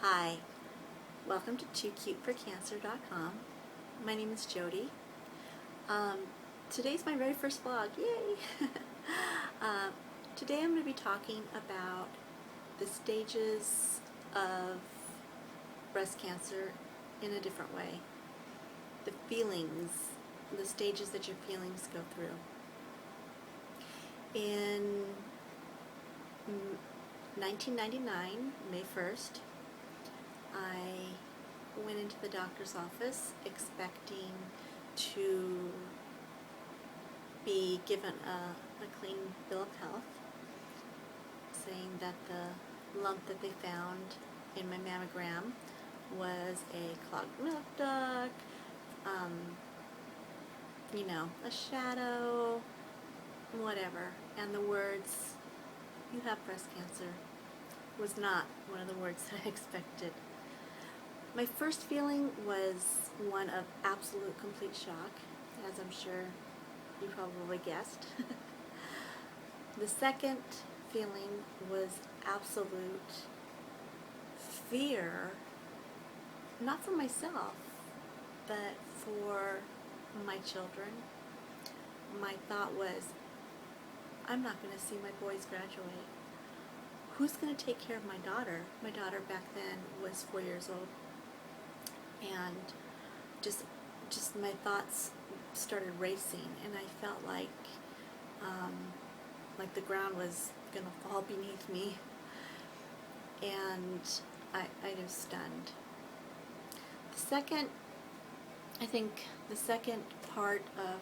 Hi, welcome to TooCuteForCancer.com. My name is Jody. Today's my very first vlog, yay! uh, Today I'm going to be talking about the stages of breast cancer in a different way. The feelings, the stages that your feelings go through. In 1999, May 1st, I went into the doctor's office expecting to be given a clean bill of health, saying that the lump that they found in my mammogram was a clogged milk duct, a shadow, whatever. And the words, "You have breast cancer," was not one of the words that I expected. My first feeling was one of absolute complete shock, as I'm sure you probably guessed. The second feeling was absolute fear, not for myself, but for my children. My thought was, I'm not going to see my boys graduate. Who's going to take care of my daughter? My daughter back then was 4 years old. And just my thoughts started racing, and I felt like the ground was going to fall beneath me, and I was stunned. The second part of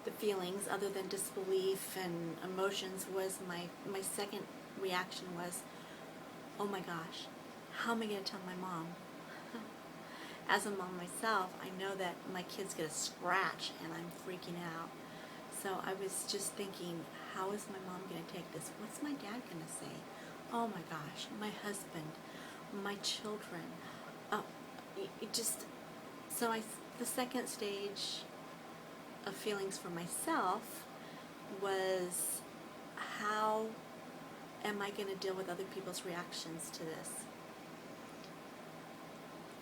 the feelings, other than disbelief and emotions, was my second reaction was, oh my gosh, how am I going to tell my mom? As a mom myself, I know that my kid's get a scratch and I'm freaking out. So I was just thinking, how is my mom going to take this? What's my dad going to say? Oh my gosh, my husband, my children. The second stage of feelings for myself was, how am I going to deal with other people's reactions to this?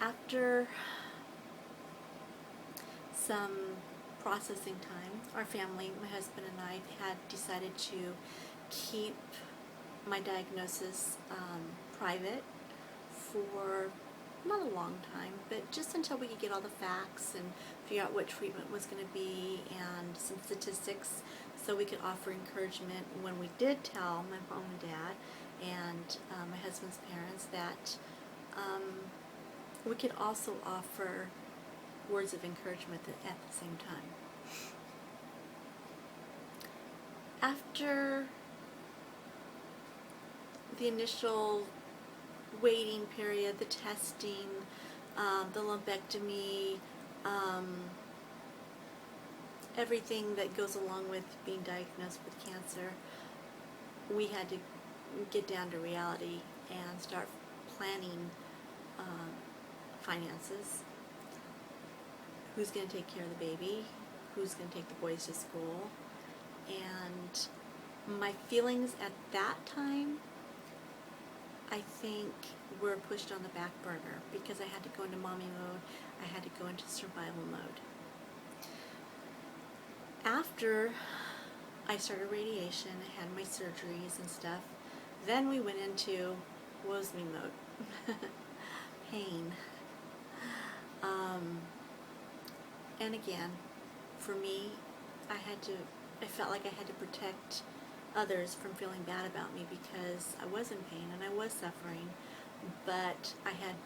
After some processing time, our family, my husband and I, had decided to keep my diagnosis private for not a long time, but just until we could get all the facts and figure out what treatment was going to be and some statistics, so we could offer encouragement when we did tell my mom and dad and my husband's parents that we could also offer words of encouragement at the same time. After the initial waiting period, the testing, the lumpectomy, everything that goes along with being diagnosed with cancer, we had to get down to reality and start planning finances. Who's going to take care of the baby? Who's going to take the boys to school? And my feelings at that time, I think, were pushed on the back burner because I had to go into mommy mode. I had to go into survival mode. After I started radiation, I had my surgeries and stuff, then we went into woe's me mode. Pain. And again, for me, I felt like I had to protect others from feeling bad about me because I was in pain and I was suffering, but I had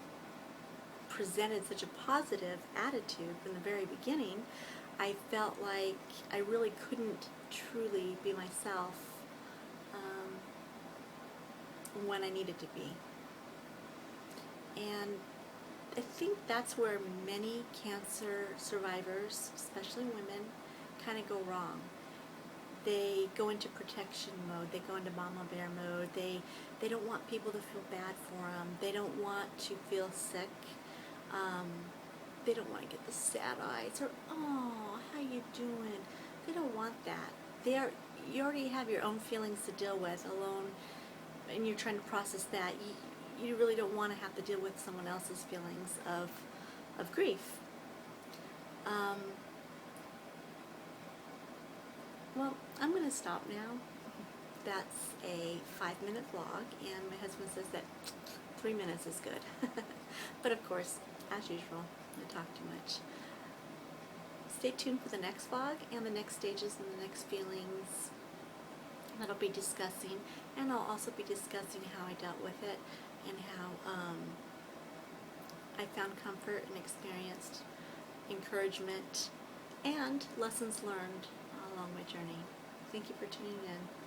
presented such a positive attitude from the very beginning. I felt like I really couldn't truly be myself when I needed to be. And I think that's where many cancer survivors, especially women, kind of go wrong. They go into protection mode. They go into mama bear mode. They don't want people to feel bad for them. They don't want to feel sick. They don't want to get the sad eyes or, oh, how you doing? They don't want that. You already have your own feelings to deal with alone, and you're trying to process that. you really don't want to have to deal with someone else's feelings of grief. Well, I'm going to stop now. That's a 5-minute vlog, and my husband says that 3 minutes is good. But of course, as usual, I talk too much. Stay tuned for the next vlog and the next stages and the next feelings that I'll be discussing, and I'll also be discussing how I dealt with it and how I found comfort and experienced encouragement and lessons learned along my journey. Thank you for tuning in.